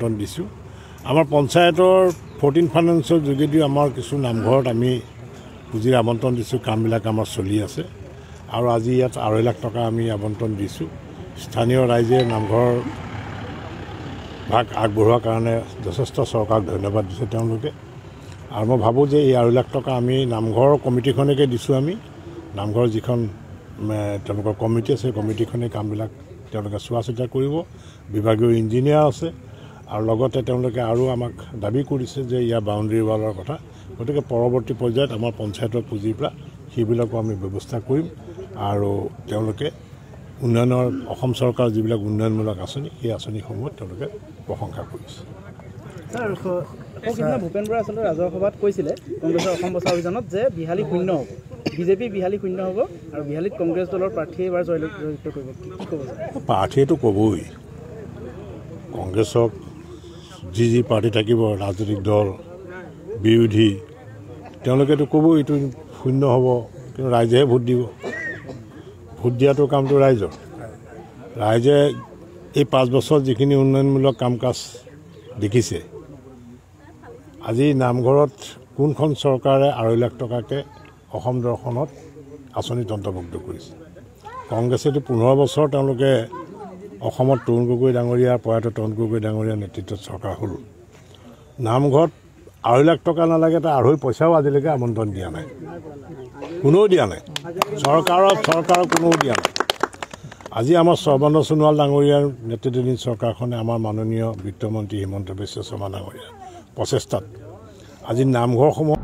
আমন্ত্ৰণ দিছোঁ আমাৰ পঞ্চায়তৰ 14 ফাইনেন্সৰ যোগেদি আমাৰ কিছু নামঘৰত আমি পুঁজিৰ আমন্ত্ৰণ দিছোঁ কামবিলাক আমাৰ চলি আছে আৰু আজি ইয়াত 2.5 লাখ টকা আমি আমন্ত্ৰণ দিছোঁ স্থানীয় ৰাইজে নামঘৰ ভাগ আগবঢ়োৱাৰ কাৰণে যথেষ্ট চৰকাৰক ধন্যবাদ দিছে তেওঁলোকে আৰু মই ভাবোঁ যে এই 2.5 লাখ টকা আমি নামঘৰ কমিটিখনকে দিছোঁ আমি নামঘৰ যিখন তেওঁলোকৰ কমিটি আছে কমিটিখনে কামবিলাক তেওঁলোকে চোৱা চিতা কৰিব বিভাগীয় ইঞ্জিনিয়াৰ আছে আৰু লগতে তেওঁলোকে আৰু আমাক দাবী কৰিছে যে ইয়াৰ বাউণ্ডেৰী ৱালৰ কথা গতিকে পৰৱৰ্তী পৰ্যায়ত আমাৰ পঞ্চায়তৰ পুঁজিৰ পৰা সেইবিলাকো আমি ব্যৱস্থা কৰিম আৰু তেওঁলোকে উন্নয়নৰ অসম চৰকাৰৰ যিবিলাক উন্নয়নমূলক আঁচনি সেই আঁচনিসমূহত তেওঁলোকে প্ৰশংসা কৰিছে ভূপেন বৰাই আচলতে ৰাজহুৱা সভাত কৈছিলে কংগ্ৰেছৰ অসম বচাও অভিযানত যে বিহালী শূন্য হ'ব বিজেপি বিহালী শূন্য হ'ব আৰু বিহালীত কংগ্ৰেছ দলৰ প্ৰাৰ্থীয়ে এইবাৰ জয়যুক্ত কৰিব কি ক'ব প্ৰাৰ্থীয়েতো ক'বই কংগ্ৰেছক যি পাৰ্টি থাকিব ৰাজনৈতিক দল বিৰোধী তেওঁলোকেতো ক'বই এইটো শূন্য হ'ব কিন্তু ৰাইজেহে ভোট দিব ভোট দিয়াটো কামটো ৰাইজৰ ৰাইজে এই 5 বছৰ যিখিনি উন্নয়নমূলক কাম কাজ দেখিছে আজি নামঘৰত কোনখন চৰকাৰে 2.5 লাখ টকাকৈ অসম দৰ্শনত আঁচনিত অন্তৰ্ভুক্ত কৰিছে কংগ্ৰেছেতো 15 বছৰ তেওঁলোকে অসমত তৰুণ গগৈ ডাঙৰীয়াৰ প্ৰয়াত তৰুণ গগৈ ডাঙৰীয়াৰ নেতৃত্বত চৰকাৰ হ'ল নামঘৰত 2.5 লাখ টকা নালাগে এটা 2.5 পইচাও আজিলৈকে আমন্ত্ৰণ দিয়া নাই কোনেও দিয়া নাই চৰকাৰৰ কোনেও দিয়া নাই আজি আমাৰ সৰ্বানন্দ সোণোৱাল ডাঙৰীয়াৰ নেতৃত্বাধীন চৰকাৰখনে আমাৰ মাননীয় বিত্তমন্ত্ৰী হিমন্ত বিশ্ব শৰ্মা ডাঙৰীয়াৰ প্ৰচেষ্টাত আজি নামঘৰসমূহ